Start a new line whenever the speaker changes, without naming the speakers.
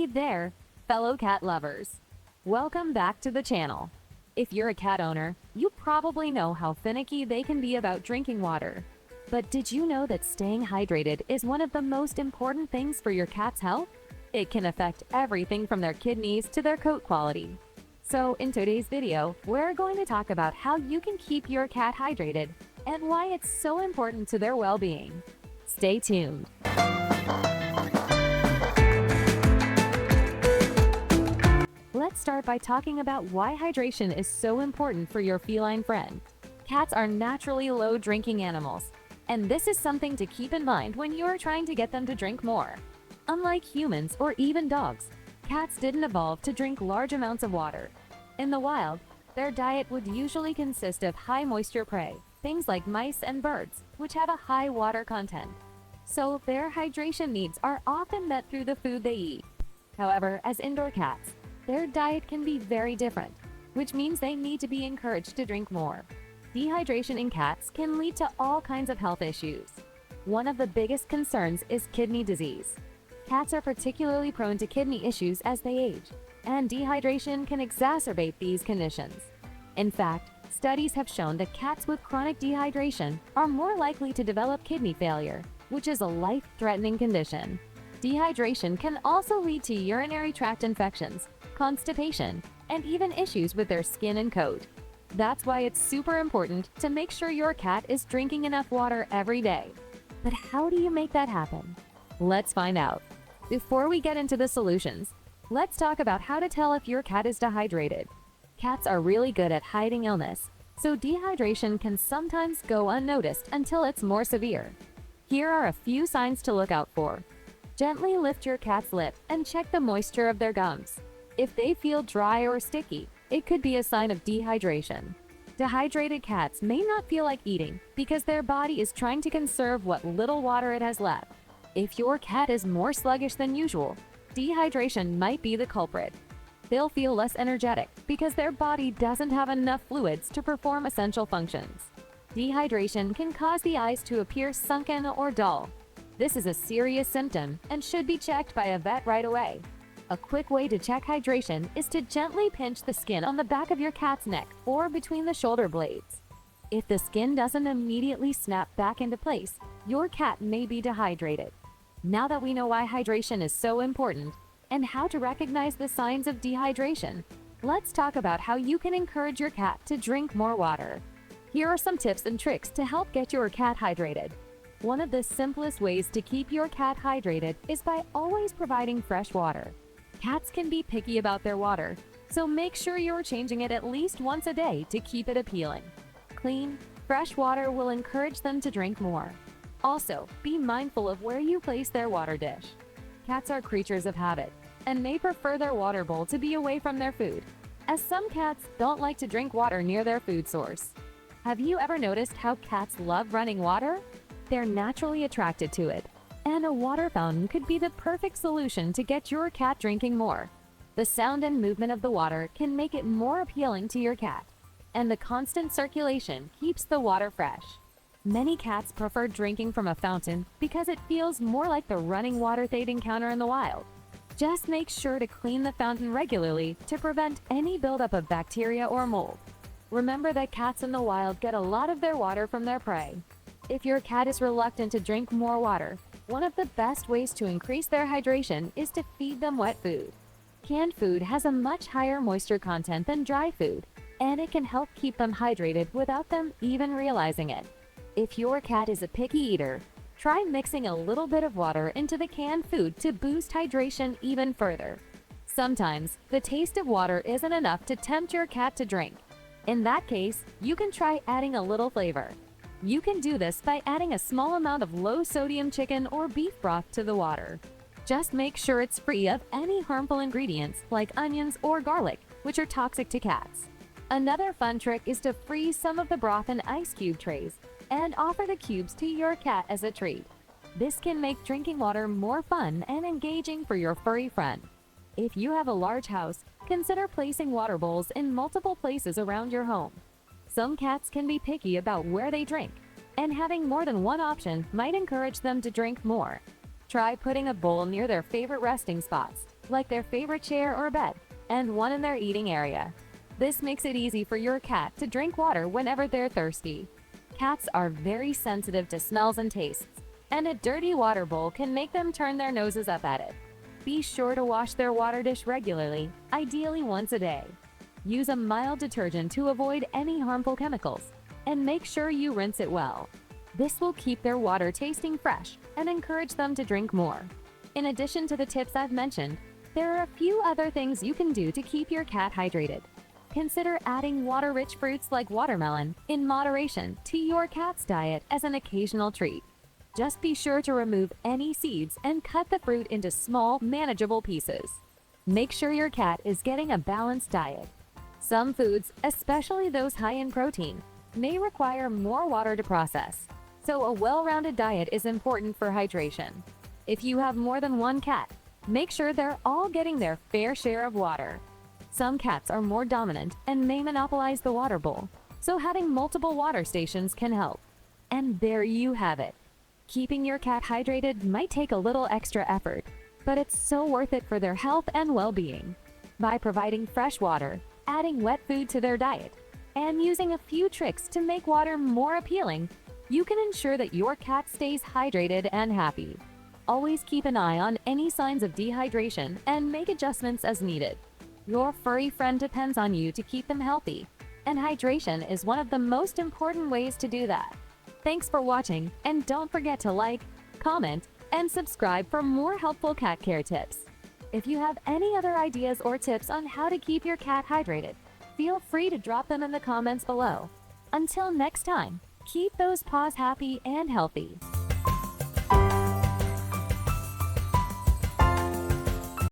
Hey there, fellow cat lovers. Welcome back to the channel. If you're a cat owner, you probably know how finicky they can be about drinking water. But did you know that staying hydrated is one of the most important things for your cat's health? It can affect everything from their kidneys to their coat quality. So in today's video, we're going to talk about how you can keep your cat hydrated and why it's so important to their well-being. Stay tuned. Let's start by talking about why hydration is so important for your feline friend. Cats are naturally low-drinking animals, and this is something to keep in mind when you're trying to get them to drink more. Unlike humans or even dogs, cats didn't evolve to drink large amounts of water. In the wild, their diet would usually consist of high-moisture prey, things like mice and birds, which have a high water content. So their hydration needs are often met through the food they eat. However, as indoor cats, their diet can be very different, which means they need to be encouraged to drink more. Dehydration in cats can lead to all kinds of health issues. One of the biggest concerns is kidney disease. Cats are particularly prone to kidney issues as they age, and dehydration can exacerbate these conditions. In fact, studies have shown that cats with chronic dehydration are more likely to develop kidney failure, which is a life-threatening condition. Dehydration can also lead to urinary tract infections, constipation, and even issues with their skin and coat. That's why it's super important to make sure your cat is drinking enough water every day. But how do you make that happen? Let's find out. Before we get into the solutions, let's talk about how to tell if your cat is dehydrated. Cats are really good at hiding illness, so dehydration can sometimes go unnoticed until it's more severe. Here are a few signs to look out for. Gently lift your cat's lip and check the moisture of their gums. If they feel dry or sticky, it could be a sign of dehydration. Dehydrated cats may not feel like eating because their body is trying to conserve what little water it has left. If your cat is more sluggish than usual, dehydration might be the culprit. They'll feel less energetic because their body doesn't have enough fluids to perform essential functions. Dehydration can cause the eyes to appear sunken or dull. This is a serious symptom and should be checked by a vet right away. A quick way to check hydration is to gently pinch the skin on the back of your cat's neck or between the shoulder blades. If the skin doesn't immediately snap back into place, your cat may be dehydrated. Now that we know why hydration is so important and how to recognize the signs of dehydration, let's talk about how you can encourage your cat to drink more water. Here are some tips and tricks to help get your cat hydrated. One of the simplest ways to keep your cat hydrated is by always providing fresh water. Cats can be picky about their water, so make sure you're changing it at least once a day to keep it appealing. Clean, fresh water will encourage them to drink more. Also, be mindful of where you place their water dish. Cats are creatures of habit and may prefer their water bowl to be away from their food, as some cats don't like to drink water near their food source. Have you ever noticed how cats love running water? They're naturally attracted to it, and a water fountain could be the perfect solution to get your cat drinking more. The sound and movement of the water can make it more appealing to your cat, and the constant circulation keeps the water fresh. Many cats prefer drinking from a fountain because it feels more like the running water they'd encounter in the wild. Just make sure to clean the fountain regularly to prevent any buildup of bacteria or mold. Remember that cats in the wild get a lot of their water from their prey. If your cat is reluctant to drink more water, one of the best ways to increase their hydration is to feed them wet food. Canned food has a much higher moisture content than dry food, and it can help keep them hydrated without them even realizing it. If your cat is a picky eater, try mixing a little bit of water into the canned food to boost hydration even further. Sometimes, the taste of water isn't enough to tempt your cat to drink. In that case, you can try adding a little flavor. You can do this by adding a small amount of low-sodium chicken or beef broth to the water. Just make sure it's free of any harmful ingredients like onions or garlic, which are toxic to cats. Another fun trick is to freeze some of the broth in ice cube trays and offer the cubes to your cat as a treat. This can make drinking water more fun and engaging for your furry friend. If you have a large house, consider placing water bowls in multiple places around your home. Some cats can be picky about where they drink, and having more than one option might encourage them to drink more. Try putting a bowl near their favorite resting spots, like their favorite chair or bed, and one in their eating area. This makes it easy for your cat to drink water whenever they're thirsty. Cats are very sensitive to smells and tastes, and a dirty water bowl can make them turn their noses up at it. Be sure to wash their water dish regularly, ideally once a day. Use a mild detergent to avoid any harmful chemicals, and make sure you rinse it well. This will keep their water tasting fresh and encourage them to drink more. In addition to the tips I've mentioned, there are a few other things you can do to keep your cat hydrated. Consider adding water-rich fruits like watermelon in moderation to your cat's diet as an occasional treat. Just be sure to remove any seeds and cut the fruit into small, manageable pieces. Make sure your cat is getting a balanced diet. Some foods, especially those high in protein, may require more water to process, so a well-rounded diet is important for hydration. If you have more than one cat, make sure they're all getting their fair share of water. Some cats are more dominant and may monopolize the water bowl, so having multiple water stations can help. And there you have it. Keeping your cat hydrated might take a little extra effort, but it's so worth it for their health and well-being. By providing fresh water, adding wet food to their diet, and using a few tricks to make water more appealing, you can ensure that your cat stays hydrated and happy. Always keep an eye on any signs of dehydration and make adjustments as needed. Your furry friend depends on you to keep them healthy, and hydration is one of the most important ways to do that. Thanks for watching, and don't forget to like, comment, and subscribe for more helpful cat care tips. If you have any other ideas or tips on how to keep your cat hydrated, feel free to drop them in the comments below. Until next time, keep those paws happy and healthy.